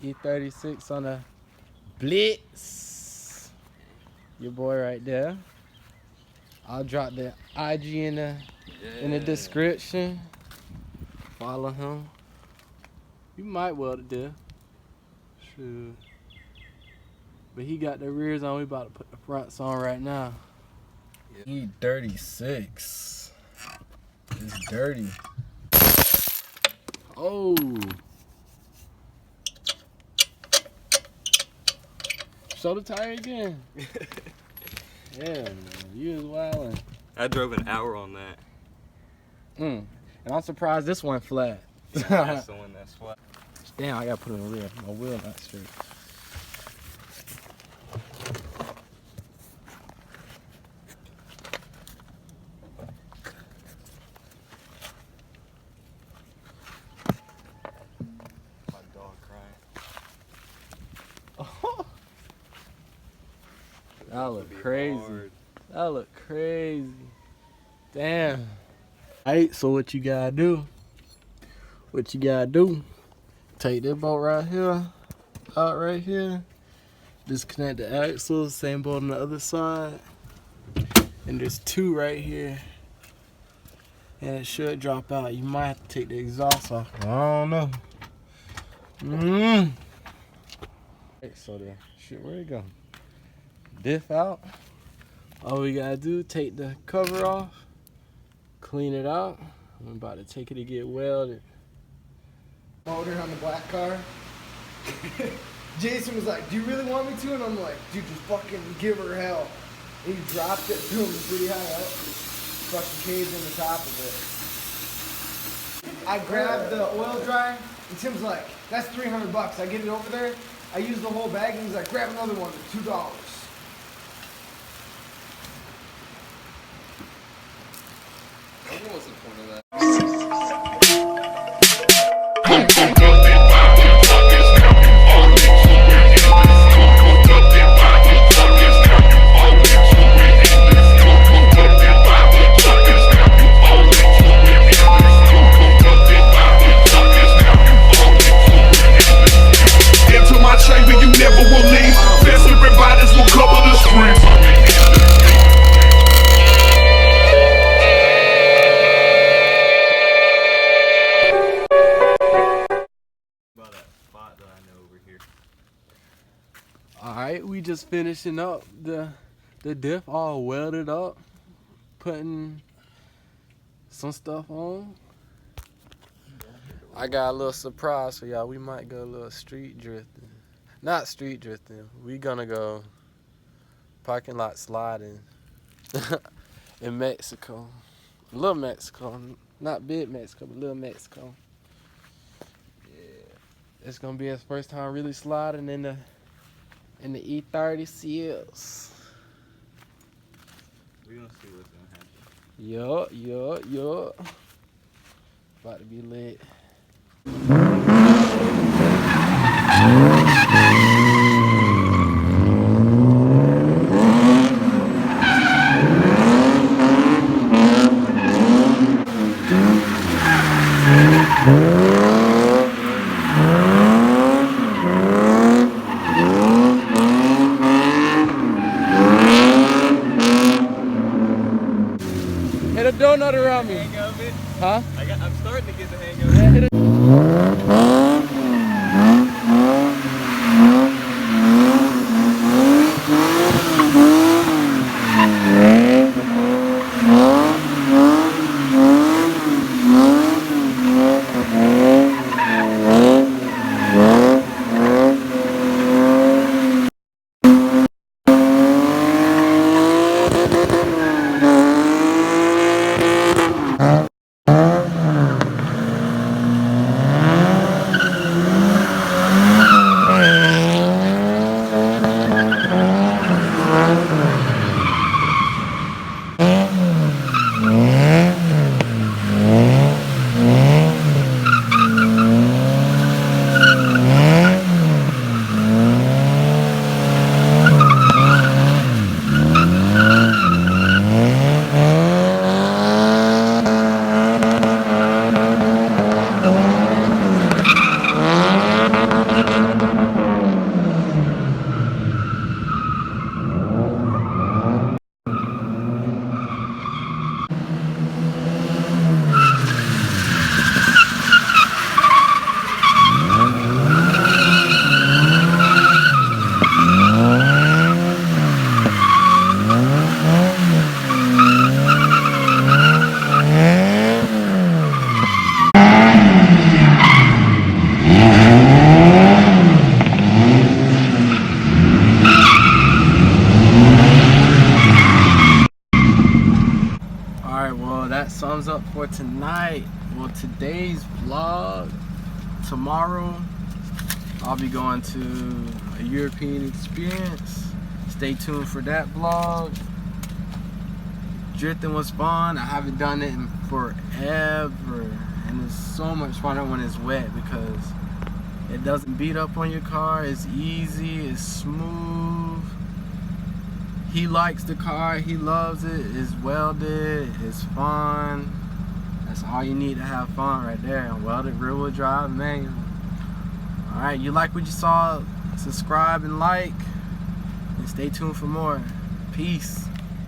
E36 on a Blitz. Your boy right there. I'll drop the IG in the description. Follow him. You might weld it there. Sure. But he got the rears on. We about to put the fronts on right now. E36. It's dirty. Oh. Show the tire again. Yeah, man. You was wildin'. I drove an hour on that. And I'm surprised this one flat. That's the one that's flat. Damn, I gotta put it in the rear. My wheel not straight. My dog crying. Oh. That look crazy. Hard. That look crazy. Damn. Alright, so what you gotta do? What you gotta do? Take this bolt right here, out right here. Disconnect the axle, same bolt on the other side. And there's two right here. And it should drop out. You might have to take the exhaust off. I don't know. So the shit, where'd it go? Diff out. All we gotta do, take the cover off, clean it out. I'm about to take it to get welded. Motor on the black car. Jason was like, do you really want me to? And I'm like, dude, just fucking give her hell. And he dropped it to him pretty high up. Fucking caved in the top of it. I grabbed the oil dry, and Tim's like, that's $300. I get it over there. I use the whole bag, and he's like, grab another one for $2. What was the point of that? Into my chamber, you never will leave. Best everybody's will cover the screen. Alright, we just finishing up the diff, all welded up, putting some stuff on. I got a little surprise for y'all. We might go a little street drifting. Not street drifting. We gonna go parking lot sliding in Mexico. Little Mexico. Not big Mexico, but little Mexico. Yeah. It's gonna be his first time really sliding in the E36. We're gonna see what's gonna happen. Yup. About to be lit. Hit a donut around me. Hang of it. Huh? I'm starting to get the hang of it. Yeah, hit it. thumbs up for tonight. Well, today's vlog. Tomorrow, I'll be going to a European experience. Stay tuned for that vlog. Drifting was fun. I haven't done it in forever, and it's so much fun when it's wet because it doesn't beat up on your car. It's easy, it's smooth. He likes the car, he loves it. It's welded, it's fun. That's all you need to have fun right there. Welded rear wheel drive manual. Alright, you like what you saw? Subscribe and like, and stay tuned for more. Peace.